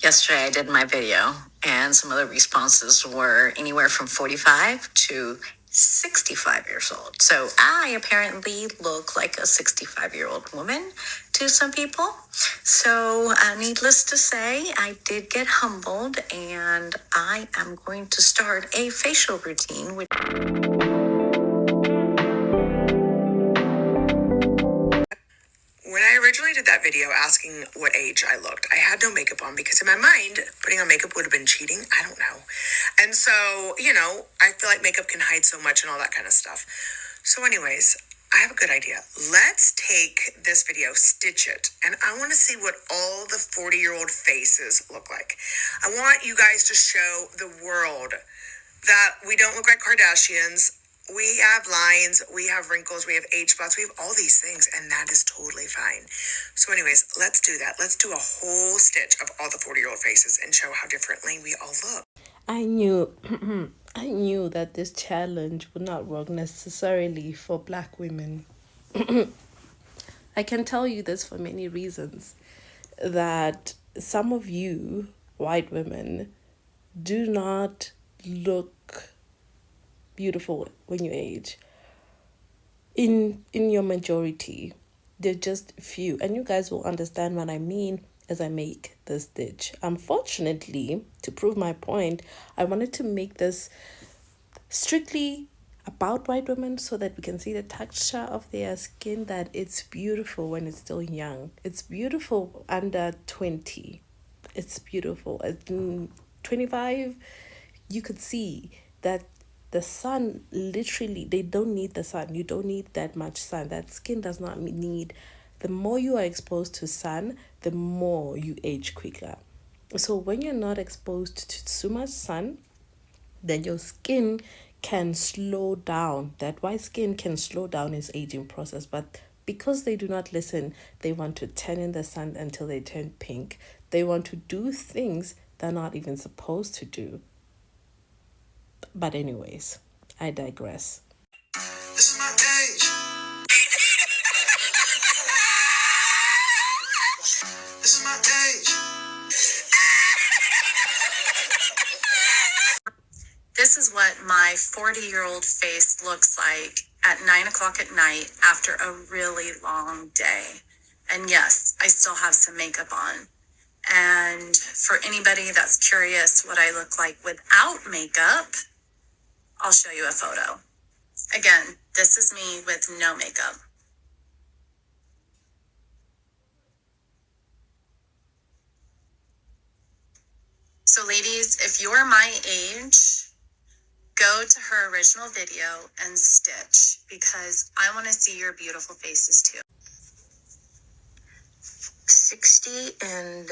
Yesterday I did my video, and some of the responses were anywhere from 45 to 65 years old. So I apparently look like a 65-year-old woman to some people. So, needless to say, I did get humbled, and I am going to start a facial routine, which When I originally did that video asking what age I looked, I had no makeup on because in my mind, putting on makeup would have been cheating. I don't know. And so, I feel like makeup can hide so much and all that kind of stuff. So anyways, I have a good idea. Let's take this video, stitch it, and I want to see what all the 40-year-old faces look like. I want you guys to show the world that we don't look like Kardashians. We have lines, we have wrinkles, we have age spots, we have all these things, and that is totally fine. So anyways, let's do that. Let's do a whole stitch of all the 40-year-old faces and show how differently we all look. I knew I knew that this challenge would not work necessarily for black women. I can tell you this for many reasons, that some of you white women do not look beautiful when you age. In your majority, they're just few, and you guys will understand what I mean as I make this stitch. Unfortunately, to prove my point, I wanted to make this strictly about white women so that we can see the texture of their skin, that it's beautiful when it's still young. It's beautiful under 20. It's beautiful. At 25, you could see that the sun, literally, they don't need the sun. You don't need that much sun. That skin does not need. The more you are exposed to sun, the more you age quicker. So when you're not exposed to too much sun, then your skin can slow down. That white skin can slow down its aging process. But because they do not listen, they want to tan in the sun until they turn pink. They want to do things they're not even supposed to do. But anyways, I digress. This is my age. This is my age. this is what my 40-year-old face looks like at 9 o'clock at night after a really long day. And yes, I still have some makeup on. And for anybody that's curious what I look like without makeup, I'll show you a photo. Again, this is me with no makeup. So ladies, if you're my age, go to her original video and stitch, because I want to see your beautiful faces too. 60 and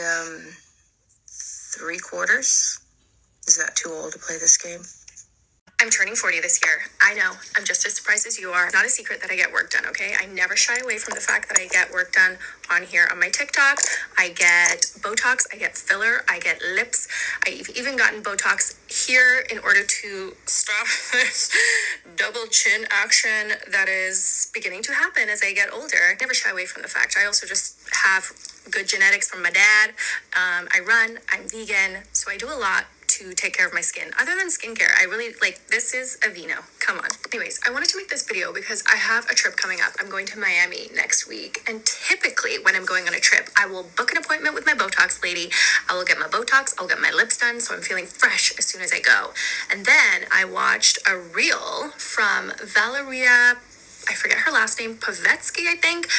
3/4. Is that too old to play this game? I'm turning 40 this year. I know. I'm just as surprised as you are. It's not a secret that I get work done, okay? I never shy away from the fact that I get work done on here on my TikTok. I get Botox, I get filler, I get lips. I've even gotten Botox here in order to stop this double chin action that is beginning to happen as I get older. I never shy away from the fact. I also just have good genetics from my dad. I run, I'm vegan, so I do a lot to take care of my skin. Other than skincare, I really this is Aveeno. Come on. Anyways, I wanted to make this video because I have a trip coming up. I'm going to Miami next week. And typically when I'm going on a trip, I will book an appointment with my Botox lady. I will get my Botox. I'll get my lips done so I'm feeling fresh as soon as I go. And then I watched a reel from Valeria, I forget her last name, Pavetsky, I think.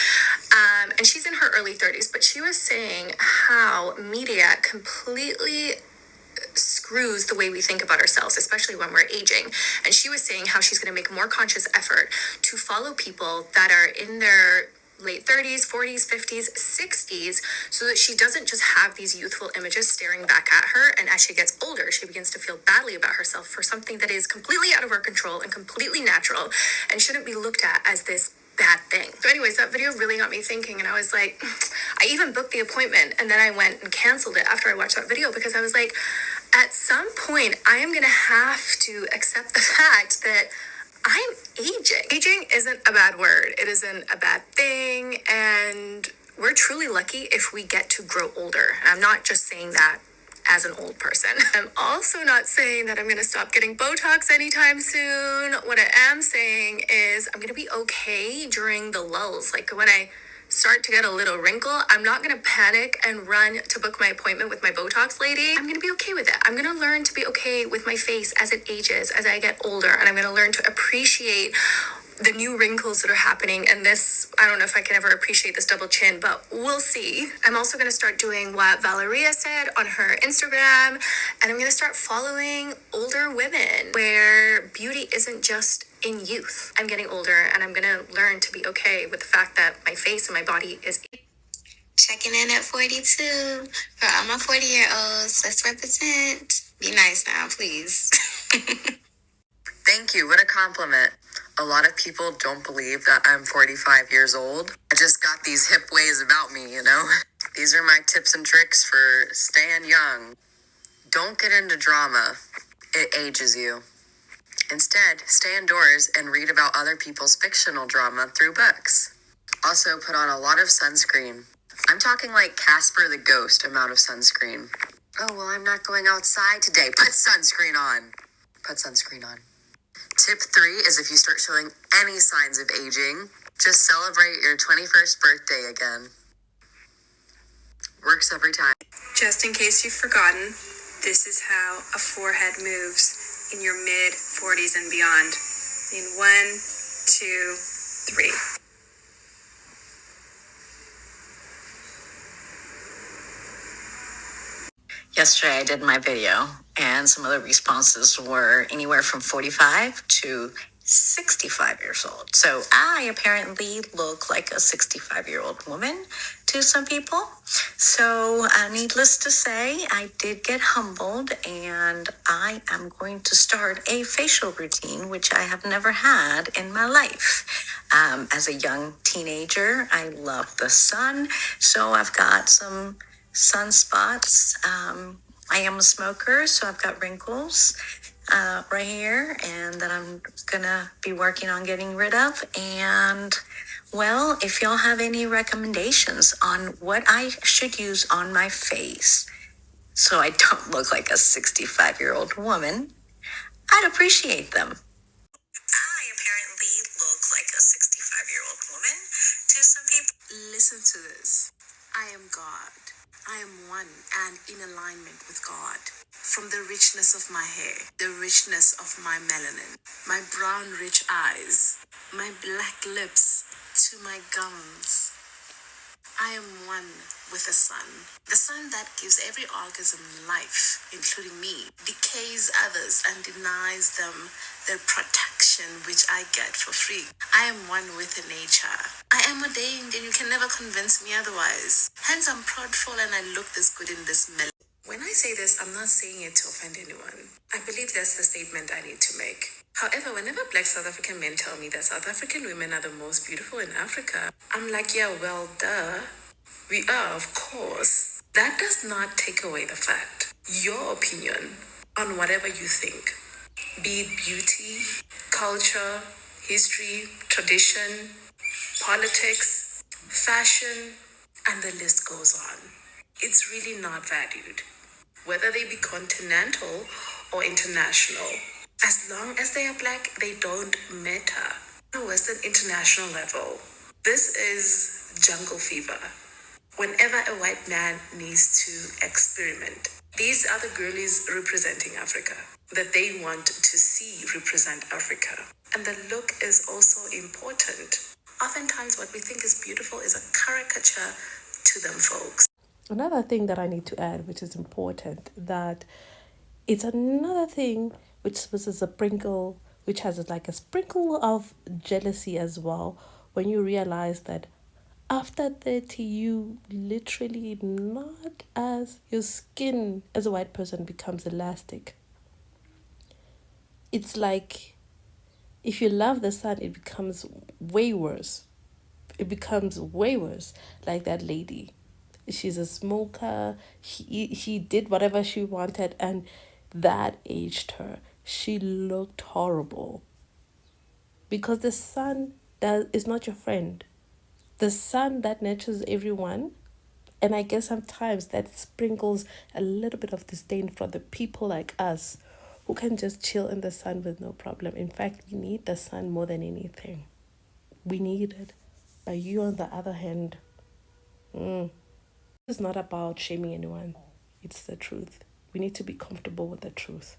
And she's in her early 30s, but she was saying how media completely screws the way we think about ourselves, especially when we're aging. And she was saying how she's going to make more conscious effort to follow people that are in their late 30s, 40s, 50s, 60s, so that she doesn't just have these youthful images staring back at her. And as she gets older, she begins to feel badly about herself for something that is completely out of her control and completely natural and shouldn't be looked at as this bad thing. So anyways, that video really got me thinking, and I was like, I even booked the appointment and then I went and canceled it after I watched that video, because I was like, at some point I am gonna have to accept the fact that I'm aging. Aging isn't a bad word. It isn't a bad thing, and we're truly lucky if we get to grow older. And I'm not just saying that as an old person. I'm also not saying that I'm going to stop getting Botox anytime soon. What I am saying is I'm going to be okay during the lulls. Like when I start to get a little wrinkle, I'm not going to panic and run to book my appointment with my Botox lady. I'm going to be okay with it. I'm going to learn to be okay with my face as it ages, as I get older, and I'm going to learn to appreciate the new wrinkles that are happening. And this, I don't know if I can ever appreciate this double chin, but we'll see. I'm also going to start doing what Valeria said on her Instagram, and I'm going to start following older women where beauty isn't just in youth. I'm getting older, and I'm going to learn to be okay with the fact that my face and my body is. Checking in at 42 for all my 40-year-olds. Let's represent. Be nice now, please. Thank you. What a compliment. A lot of people don't believe that I'm 45 years old. I just got these hip ways about me, you know? These are my tips and tricks for staying young. Don't get into drama. It ages you. Instead, stay indoors and read about other people's fictional drama through books. Also, put on a lot of sunscreen. I'm talking like Casper the Ghost amount of sunscreen. Oh, well, I'm not going outside today. Put sunscreen on. Put sunscreen on. Tip 3 is if you start showing any signs of aging, just celebrate your 21st birthday again. Works every time. Just in case you've forgotten, this is how a forehead moves in your mid 40s and beyond. In 1, 2, 3. Yesterday I did my video, and some of the responses were anywhere from 45 to 65 years old. So I apparently look like a 65-year-old woman to some people. So needless to say, I did get humbled, and I am going to start a facial routine, which I have never had in my life. As a young teenager, I love the sun, so I've got some sunspots. I am a smoker, so I've got wrinkles right here, and that I'm gonna be working on getting rid of. And well, if y'all have any recommendations on what I should use on my face so I don't look like a 65-year-old woman, I'd appreciate them. I apparently look like a 65-year-old woman to some people. Listen to this. I am God. I am one and in alignment with God. From the richness of my hair, the richness of my melanin, my brown rich eyes, my black lips to my gums. I am one with the sun. The sun that gives every organism life, including me, decays others and denies them their protection, which I get for free. I am one with nature. I am ordained, and you can never convince me otherwise. Hence, I'm proudful and I look this good in this melanin. When I say this, I'm not saying it to offend anyone. I believe that's the statement I need to make. However, whenever Black South African men tell me that South African women are the most beautiful in Africa, I'm like, yeah, well, duh. We are, of course. That does not take away the fact. Your opinion on whatever you think, be it beauty, culture, history, tradition, politics, fashion, and the list goes on. It's really not valued, whether they be continental or international. As long as they are Black, they don't matter. On a Western international level, this is jungle fever. Whenever a white man needs to experiment, these are the girlies representing Africa that they want to see represent Africa. And the look is also important. Oftentimes, what we think is beautiful is a caricature to them folks. Another thing that I need to add, which is important, that it's another thing which was a sprinkle, which has like a sprinkle of jealousy as well, when you realize that after 30, you literally not as your skin as a white person becomes elastic. It's like if you love the sun, it becomes way worse. It becomes way worse. Like that lady. She's a smoker. She did whatever she wanted, and that aged her. She looked horrible. Because the sun is not your friend. The sun that nurtures everyone And I guess sometimes that sprinkles a little bit of disdain for the people like us who can just chill in the sun with no problem. In fact, we need the sun more than anything. We need it. But you, on the other hand, it's not about shaming anyone. It's the truth. We need to be comfortable with the truth.